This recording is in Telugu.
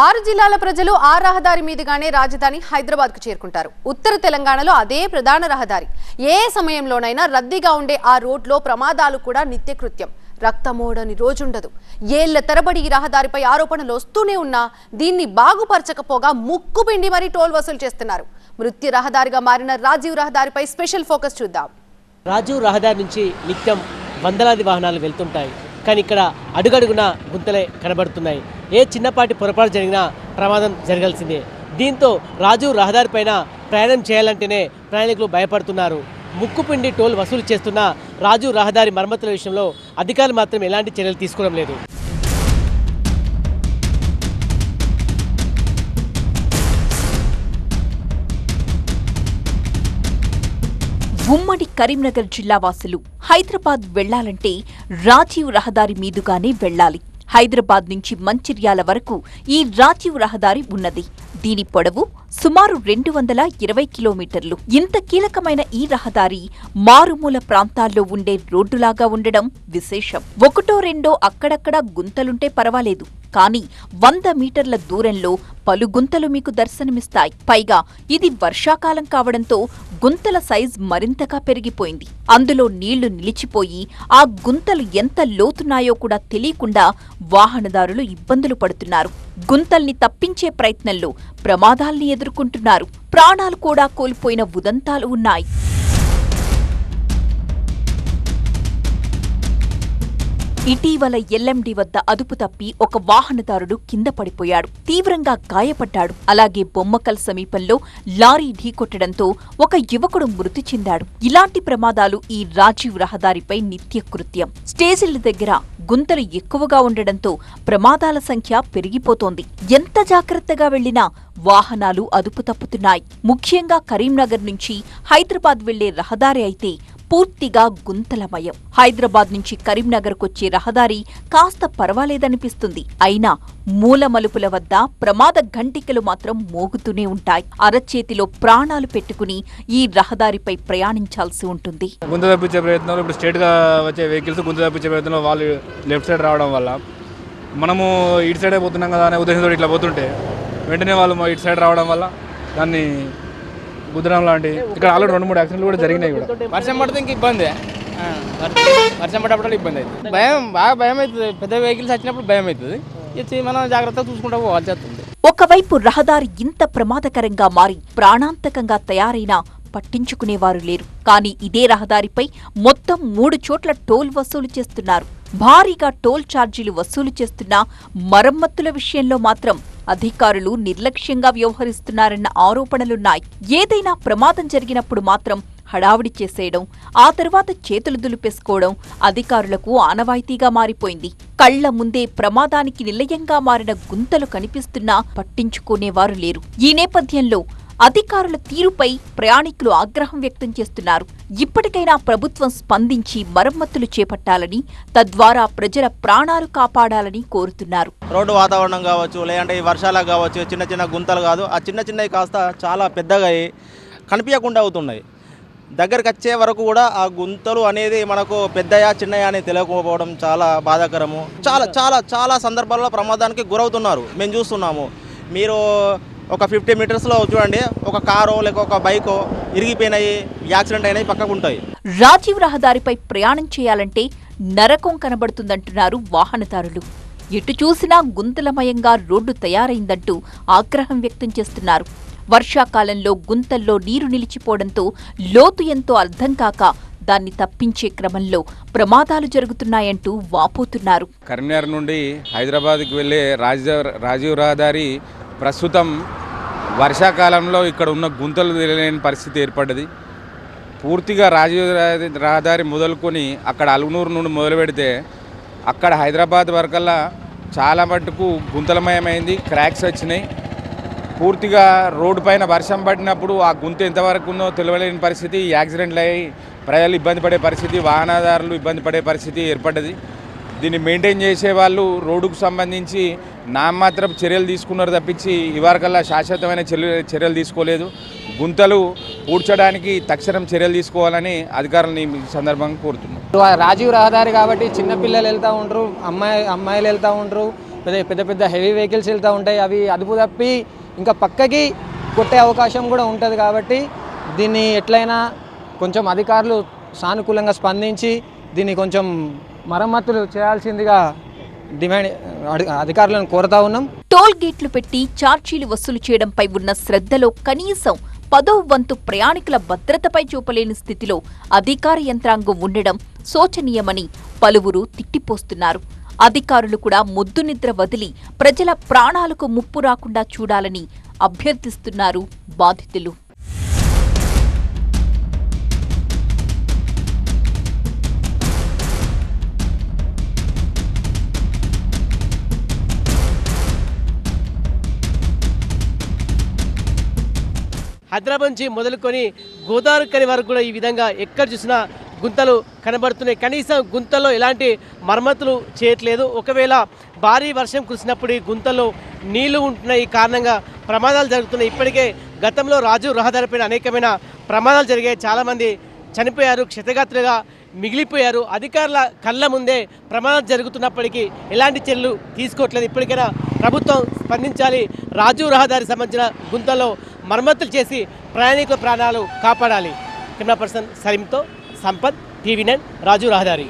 ఆరు జిల్లాల ప్రజలు ఆ రహదారి మీదుగానే రాజధాని హైదరాబాద్కు చేరుకుంటారు. ఉత్తర తెలంగాణలో అదే ప్రధాన రహదారి. ఏ సమయంలోనైనా రద్దీగా ఉండే ఆ రోడ్లో ప్రమాదాలు కూడా నిత్యకృత్యం. రక్తమోడని రోజుండదు. ఏళ్ల తరబడి ఈ రహదారిపై ఆరోపణలు వస్తూనే ఉన్నా దీన్ని బాగుపరచకపోగా ముక్కుపిండి మరీ టోల్ వసూలు చేస్తున్నారు. మృత్యు రహదారిగా మారిన రాజీవ్ రహదారిపై స్పెషల్ ఫోకస్ చూద్దాం. రాజీవ్ రహదారి నుంచి నిత్యం వందలాది వాహనాలు వెళ్తుంటాయి. కానీ ఇక్కడ అడుగడుగున గుంతలే కనబడుతున్నాయి. ఏ చిన్నపాటి పొరపాటు జరిగినా ప్రమాదం జరగాల్సిందే. దీంతో రాజీవ్ రహదారి పైన ప్రయాణం చేయాలంటేనే ప్రయాణికులు భయపడుతున్నారు. ముక్కుపిండి టోల్ వసూలు చేస్తున్న రాజీవ్ రహదారి మరమ్మతుల విషయంలో అధికారులు మాత్రం ఎలాంటి చర్యలు తీసుకోవడం లేదు. ఉమ్మడి కరీంనగర్ జిల్లా వాసులు హైదరాబాద్ వెళ్లాలంటే రాజీవ్ రహదారి మీదుగానే వెళ్లాలి. హైదరాబాద్ నుంచి మంచిర్యాల వరకు ఈ రాజీవ్ రహదారి ఉన్నది. దీని పొడవు సుమారు 220 కిలోమీటర్లు. ఇంత కీలకమైన ఈ రహదారి మారుమూల ప్రాంతాల్లో ఉండే రోడ్డులాగా ఉండడం విశేషం. ఒకటో రెండో అక్కడక్కడ గుంతలుంటే పర్వాలేదు, కానీ 100 మీటర్ల దూరంలో పలు గుంతలు మీకు దర్శనమిస్తాయి. పైగా ఇది వర్షాకాలం కావడంతో గుంతల సైజ్ మరింతగా పెరిగిపోయింది. అందులో నీళ్లు నిలిచిపోయి ఆ గుంతలు ఎంత లోతున్నాయో కూడా తెలియకుండా వాహనదారులు ఇబ్బందులు పడుతున్నారు. గుంతల్ని తప్పించే ప్రయత్నంలో ప్రమాదాల్ని ఎదుర్కొంటున్నారు. ప్రాణాలు కూడా కోల్పోయిన ఉదంతాలు ఉన్నాయి. ఇటీవల ఎల్ఎండి వద్ద అదుపు తప్పి ఒక వాహనదారుడు కింద పడిపోయాడు. తీవ్రంగా గాయపడ్డాడు. అలాగే బొమ్మకల్ సమీపంలో లారీ ఢీకొట్టడంతో ఒక యువకుడు మృతి చెందాడు. ఇలాంటి ప్రమాదాలు ఈ రాజీవ్ రహదారిపై నిత్యకృత్యం. స్టేషన్ల దగ్గర గుంతలు ఎక్కువగా ఉండడంతో ప్రమాదాల సంఖ్య పెరిగిపోతోంది. ఎంత జాగ్రత్తగా వెళ్లినా వాహనాలు అదుపు తప్పుతున్నాయి. ముఖ్యంగా కరీంనగర్ నుంచి హైదరాబాద్ వెళ్లే రహదారి అయితే పూర్తిగా గుంతలమయం. హైదరాబాద్ నుంచి కరీంనగర్కొచ్చే రహదారి కాస్త పర్వాలేదనిపిస్తుంది. అయినా మూల మలుపుల వద్ద ప్రమాద ఘంటికలు మాత్రం మోగుతూనే ఉంటాయి. అరచేతిలో ప్రాణాలు పెట్టుకుని ఈ రహదారిపై ప్రయాణించాల్సి ఉంటుంది. గుంత తప్పించే ప్రయత్నంలో ఇప్పుడు స్ట్రేట్ గా వచ్చే వెహికల్స్ గుంత తప్పించే ప్రయత్నంలో వాళ్ళు లెఫ్ట్ సైడ్ రావడం వల్ల మనము ఇటు సైడే పోతున్నాం కదా అనే ఉద్దేశంతో ఇట్లా పోతుంటే వెంటనే వాళ్ళు ఇటు సైడ్ రావడం వల్ల దాన్ని గుద్దడం లాంటి ఇక్కడ ఆల్రెడీ 2-3 యాక్సిడెంట్లు కూడా జరిగినాయి. కూడా వర్షం పడితే ఇంక ఇబ్బంది, వర్షం పడ్డప్పుడు ఇబ్బంది అవుతుంది. బాగా భయం అవుతుంది. పెద్ద వెహికల్స్ వచ్చినప్పుడు భయం అవుతుంది. మనం జాగ్రత్తగా చూసుకుంటూ పోవాల్సి వస్తుంది. ఒకవైపు రహదారి ఇంత ప్రమాదకరంగా మారి ప్రాణాంతకంగా తయారైనా పట్టించుకునేవారు లేరు. కానీ ఇదే రహదారిపై మొత్తం 3 చోట్ల టోల్ వసూలు చేస్తున్నారు. భారీగా టోల్ ఛార్జీలు వసూలు చేస్తున్నా మరమ్మతుల విషయంలో మాత్రం అధికారులు నిర్లక్ష్యంగా వ్యవహరిస్తున్నారన్న ఆరోపణలున్నాయి. ఏదైనా ప్రమాదం జరిగినప్పుడు మాత్రం హడావుడి చేసేయడం, ఆ తర్వాత చేతులు దులిపేసుకోవడం అధికారులకు ఆనవాయితీగా మారిపోయింది. కళ్ల ముందే ప్రమాదానికి నిలయంగా మారిన గుంతలు కనిపిస్తున్నా పట్టించుకునేవారు లేరు. ఈ నేపథ్యంలో అధికారుల తీరుపై ప్రయాణికులు ఆగ్రహం వ్యక్తం చేస్తున్నారు. ఇప్పటికైనా ప్రభుత్వం స్పందించి మరమ్మతులు చేపట్టాలని, తద్వారా ప్రజల ప్రాణాలు కాపాడాలని కోరుతున్నారు. రోడ్డు వాతావరణం కావచ్చు, లేదంటే ఈ వర్షాలకు కావచ్చు, చిన్న చిన్న గుంతలు కాదు, ఆ చిన్న చిన్నవి కాస్త చాలా పెద్దగా కనిపించకుండా అవుతున్నాయి. దగ్గరికి వచ్చే వరకు కూడా ఆ గుంతలు అనేది మనకు పెద్దయా చిన్నయా అనేది తెలియకపోవడం చాలా బాధాకరము. చాలా చాలా చాలా సందర్భాల్లో ప్రమాదానికి గురవుతున్నారు. మేము చూస్తున్నాము. మీరు ఒక 50 మీటర్స్లో చూడండి, ఒక కారో లేక ఒక బైకో ఇరిగిపోయినాయి, యాక్సిడెంట్ అయినాయి పక్కకు ఉంటాయి. రాజీవ్ రహదారిపై ప్రయాణం చేయాలంటే నరకం కనబడుతుందంటున్నారు వాహనదారులు. ఎటు చూసినా గుంతలమయంగా రోడ్డు తయారైందంటూ ఆగ్రహం వ్యక్తం చేస్తున్నారు. వర్షాకాలంలో గుంతల్లో నీరు నిలిచిపోవడంతో లోతు ఎంతో అర్థం కాక దాన్ని తప్పించే క్రమంలో ప్రమాదాలు జరుగుతున్నాయంటూ వాపోతున్నారు. కరీంనగర్ నుండి హైదరాబాద్కి వెళ్లే రాజీవ్ రహదారి ప్రస్తుతం వర్షాకాలంలో ఇక్కడ ఉన్న గుంతలు తెలియలేని పరిస్థితి ఏర్పడ్డది. పూర్తిగా రాజీవ్ రహదారి మొదలుకొని అక్కడ అలుగునూరు నుండి మొదలు పెడితే అక్కడ హైదరాబాద్ వరకల్లా చాలా మటుకు గుంతలమయమైంది, క్రాక్స్ వచ్చినాయి. పూర్తిగా రోడ్డు పైన వర్షం పడినప్పుడు ఆ గుంత ఎంతవరకు ఉందో తెలియలేని పరిస్థితి, యాక్సిడెంట్లు అయ్యి ప్రజలు ఇబ్బంది పడే పరిస్థితి, వాహనదారులు ఇబ్బంది పడే పరిస్థితి ఏర్పడ్డది. దీన్ని మెయింటైన్ చేసే వాళ్ళు రోడ్డుకు సంబంధించి నామాత్రం చర్యలు తీసుకున్నారు తప్పించి ఇవరకల్లా శాశ్వతమైన చర్యలు తీసుకోలేదు. గుంతలు పూడ్చడానికి తక్షణం చర్యలు తీసుకోవాలని అధికారులని ఈ సందర్భంగా కోరుతున్నాం. రాజీవ్ రహదారి కాబట్టి చిన్నపిల్లలు వెళ్తూ ఉంటారు, అమ్మాయిలు వెళ్తూ ఉంటారు, పెద్ద పెద్ద హెవీ వెహికల్స్ వెళ్తూ ఉంటాయి. అవి అదుపు తప్పి ఇంకా పక్కకి కొట్టే అవకాశం కూడా ఉంటుంది. కాబట్టి దీన్ని ఎట్లయినా కొంచెం అధికారులు సానుకూలంగా స్పందించి దీన్ని కొంచెం మరమ్మతులు చేయాల్సిందిగా అధికారులను కోరుతా ఉన్నాం. టోల్ గేట్లు పెట్టి ఛార్జీలు వసూలు చేయడంపై ఉన్న శ్రద్ధలో కనీసం 10వ వంతు ప్రయాణికుల భద్రతపై చూపలేని స్థితిలో అధికార యంత్రాంగం ఉండడం శోచనీయమని పలువురు తిట్టిపోస్తున్నారు. అధికారులు కూడా మొద్దు నిద్ర వదిలి ప్రజల ప్రాణాలకు ముప్పు రాకుండా చూడాలని అభ్యర్థిస్తున్నారు బాధితులు. హైదరాబాద్ నుంచి మొదలుకొని గోదావరి కని వరకు కూడా ఈ విధంగా ఎక్కడ చూసినా గుంతలు కనబడుతున్నాయి. కనీసం గుంతల్లో ఎలాంటి మరమ్మతులు చేయట్లేదు. ఒకవేళ భారీ వర్షం కురిసినప్పుడు ఈ గుంతల్లో నీళ్లు ఉంటున్నాయి. ఈ కారణంగా ప్రమాదాలు జరుగుతున్నాయి. ఇప్పటికే గతంలో రాజీవ్ రహదారిపైన అనేకమైన ప్రమాదాలు జరిగాయి. చాలామంది చనిపోయారు, క్షతగాత్రులుగా మిగిలిపోయారు. అధికారుల కళ్ళ ముందే ప్రమాదాలు జరుగుతున్నప్పటికీ ఎలాంటి చర్యలు తీసుకోవట్లేదు. ఇప్పటికైనా ప్రభుత్వం స్పందించాలి. రాజీవ్ రహదారికి సంబంధించిన గుంతల్లో మరమ్మతులు చేసి ప్రయాణికుల ప్రాణాలు కాపాడాలి. కెమెరా పర్సన్ సలీంతో సంపత్, టీవీ9 రాజీవ్ రహదారి.